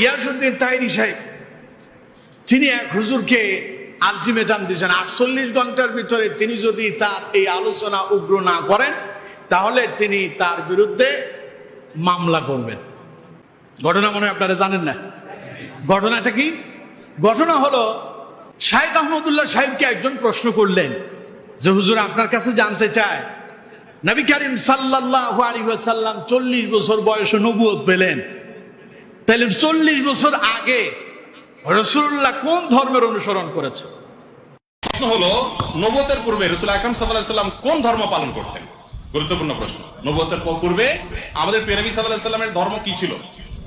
গিয়াসউদ্দিন তাহেরি সাহেব তিনি এক হুজুরকে আলটিমেটাম দিয়েছেন, 48 ঘন্টার ভিতরে তিনি যদি তার এই আলোচনা উগ্র না করেন তাহলে তিনি তার বিরুদ্ধে মামলা করবেন। ঘটনা মনে হয় আপনারা জানেন না। ঘটনাটা কি? ঘটনা হলো শাইখ আহমদুল্লাহ সাহেবকে একজন প্রশ্ন করলেন যে হুজুর আপনার কাছে জানতে চায়, নবী করিম সাল্লাল্লাহু আলাইহি ওয়াসাল্লাম 40 বছর বয়সে নবুয়ত পেলেন, তাহলে 40 বছর আগে রাসূলুল্লাহ কোন ধর্মের অনুসরণ করেছে? প্রশ্ন হলো নবুয়তের পূর্বে রাসূল আকরাম সাল্লাল্লাহু আলাইহি ওয়াসাল্লাম কোন ধর্ম পালন করতেন? গুরুত্বপূর্ণ প্রশ্ন। নবুয়তের পূর্বে আমাদের প্রিয় নবী সাল্লাল্লাহু আলাইহি ওয়াসাল্লামের ধর্ম কি ছিল?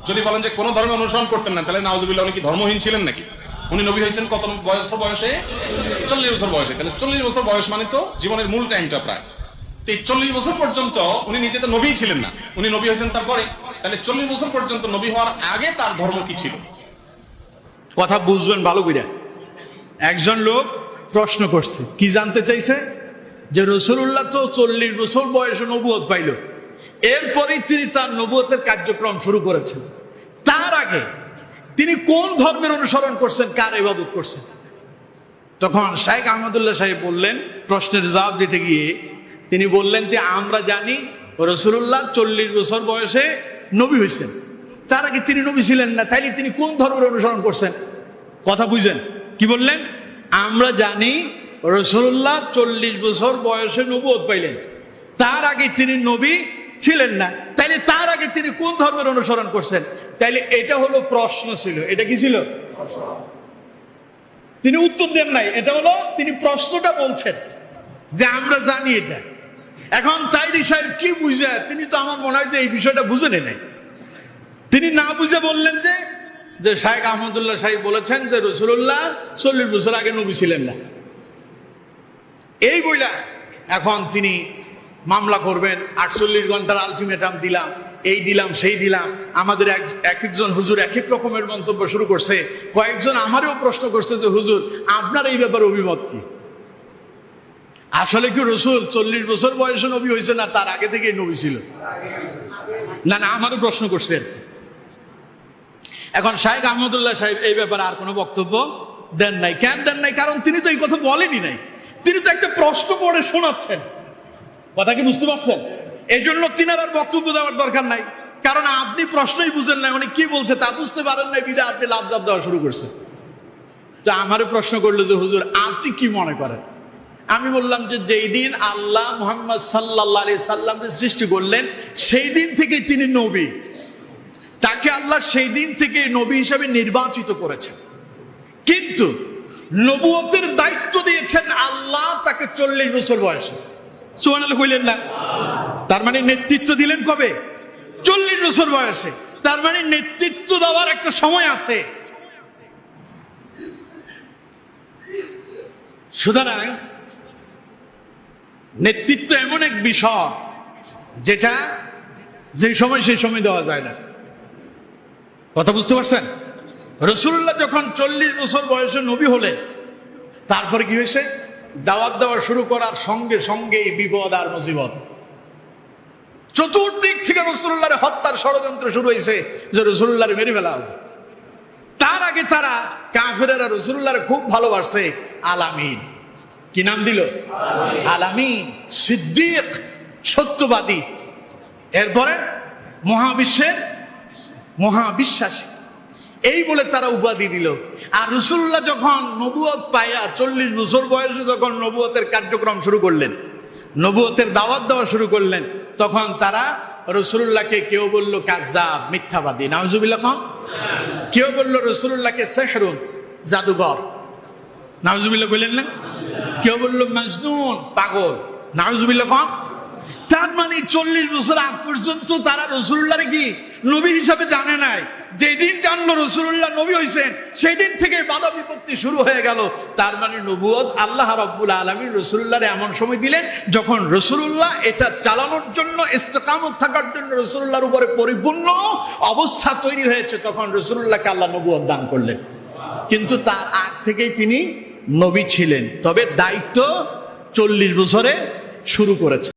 যদি বলেন যে কোন ধর্ম অনুসরণ করতেন না, তাহলে নাউজুবিল্লাহ উনি কি ধর্মহীন ছিলেন নাকি? উনি নবী হয়েছেন কত বয়সে? 40 বছর বয়সে। তাহলে 40 বছর বয়স মানে তো জীবনের মূল টাইমটা প্রায়। তো এই 40 বছর পর্যন্ত উনি নিজে তো নবী ছিলেন না, উনি নবী হয়েছেন তারপরে। তাহলে 40 বছর পর্যন্ত নবী হওয়ার আগে তার ধর্ম কি ছিল? কথা বুঝবেন ভালো করে। একজন লোক প্রশ্ন করছে, কি জানতে চাইছে? যে রাসূলুল্লাহ তো 40 বছর বয়সে নবুয়ত পাইল, এরপরেই তিনি তার নবুয়তের কার্যক্রম শুরু করেছেন। তার আগে তিনি কোন ধর্মের অনুসরণ করছেন, কার ইবাদত করছেন? তখন শাইখ আহমদুল্লাহ সাহেব বললেন, প্রশ্নের জবাব দিতে গিয়ে তিনি বললেন যে আমরা জানি রাসূলুল্লাহ 40 বছর বয়সে নবী হয়েছেন, তার আগে তিনি নবী ছিলেন না, তাইলে তিনি কোন ধর্মের অনুসরণ করছেন? কথা বুঝেন কি বললেন? আমরা জানি রাসূলুল্লাহ 40 বছর বয়সে নবুয়ত পাইলেন, তার আগে তিনি নবী ছিলেন না, তাইলে তার আগে তিনি কোন ধর্মের অনুসরণ করছেন? তাইলে এটা হলো প্রশ্ন ছিল। এটা কি ছিল? তিনি উত্তর দেন নাই, এটা হলো তিনি প্রশ্নটা বলছেন যে আমরা জানি এটা। এখন তাহেরি সাহেব কি বুঝে, তিনি তো আমার মনে হয় যে এই বিষয়টা বুঝে নাই। তিনি না বুঝে বললেন যে শাইখ আহমদুল্লাহ সাহেব বলেছেন যে রাসূলুল্লাহ 40 বছর আগে নবী ছিলেন না, এই বইলা এখন তিনি মামলা করবেন। 48 ঘন্টার আলটিমেটাম দিলাম, এই দিলাম সেই দিলাম। আমাদের একজন হুজুর এক এক রকমের মন্তব্য শুরু করছে। কয়েকজন আমারও প্রশ্ন করছে যে হুজুর আপনার এই ব্যাপারে অভিমত কি? আসলে কি রাসূল 40 বছর বয়সে নবী হয়েছে না তার আগে থেকেই নবী ছিল? না আমারও প্রশ্ন করছেন। এখন শাইখ আহমদুল্লাহ সাহেব এই ব্যাপারে আর কোনো বক্তব্য দেন নাই। কেন দেন নাই? কারণ তিনি তো এই কথা বলেনি নাই, তিনি তো একটা প্রশ্ন পড়ে শোনাচ্ছেন। কথা কি বুঝতে পারছেন? এই জন্য তিনার আর বক্তব্য দেওয়ার দরকার নাই, কারণ আপনি প্রশ্নই বুঝেন না, উনি কি বলছে তা বুঝতে পারেন নাই, বিধায় আপনি লাফ দেওয়া শুরু করছেন। তো আমারও প্রশ্ন করলো যে হুজুর আপনি কি মনে করেন? আমি বললাম যে যেই দিন আল্লাহ মুহাম্মদ সাল্লাল্লাহু আলাইহি সাল্লামকে সৃষ্টি করলেন সেই দিন থেকেই তিনি নবী, তাকে আল্লাহ সেই দিন থেকে নবী হিসেবে নির্বাচিত করেছেন, কিন্তু নবুয়তের দায়িত্ব দিয়েছেন আল্লাহ তাকে 40 বছর বয়সে। সুবহানাল্লাহ কইলেন না? তার মানে নেতৃত্ব দিলেন কবে? 40 বছর বয়সে। তার মানে নেতৃত্ব দেওয়ার একটা সময় আছে। সুতরাং নেতৃত্ব এমন এক বিষয় যেটা যে সময় সেই সময় দেওয়া যায় না। কথা বুঝতে পারছেন? রাসূলুল্লাহ যখন 40 বছর বয়সে নবী হলেন, তারপরে কি হয়েছে? দাওয়াত দেওয়া শুরু করার সঙ্গে সঙ্গেই বিপদ আর মুসিবত। চতুর্দিক থেকে রাসূলুল্লাহর হত্যার ষড়যন্ত্র শুরু হয়েছে যে রাসূলুল্লাহর মেরে ফেলা হবে। তার আগে তারা কাফেরেরা রাসূলুল্লাহর খুব ভালোবাসে, আল-আমিন। কি নাম দিল? আল-আমিন, সিদ্দিক, সত্যবাদী। এরপরে মহাবিশ্বের মহাবিশ্বাসী, এই বলে তারা উপাধি দিল। আর রাসূলুল্লাহ যখন নবুয়ত পাইয়া 40 বছর বয়সে যখন নবুয়তের কার্যক্রম শুরু করলেন, নবুয়তের দাওয়াত দেওয়া শুরু করলেন, তখন তারা রাসূলুল্লাহকে কেউ বলল কাজ্জাব, মিথ্যাবাদী, নাউজুবিল্লাহ কম। কেউ বলল রাসূলুল্লাহকে সিহরুন, জাদুঘর, নাউজুবিল্লাহ বললেন না। কেউ বলল মাজনুন, পাগল, নাউজুবিল্লাহ কম। তার মানে 40 বছর আগ পর্যন্ত তারা রাসূলুল্লাহর কি নবী হিসাবে জানে নাই। যেদিন জানলো রাসূলুল্লাহ নবী হয়েছেন সেই দিন থেকে বাধা বিপত্তি শুরু হয়ে গেল। তার মানে নবুয়ত আল্লাহ রাব্বুল আলামিন রাসূলুল্লাহর এমন সময় দিলেন যখন রাসূলুল্লাহ এটা চালানোর জন্য, ইস্তেকামত থাকার জন্য রাসূলুল্লাহর উপরে পরিপূর্ণ অবস্থা তৈরি হয়েছে, তখন রাসূলুল্লাহকে আল্লাহ নবুয়ত দান করলেন। কিন্তু তার আগ থেকেই তিনি নবী ছিলেন, তবে দায়িত্ব 40 বছরে শুরু করেছে।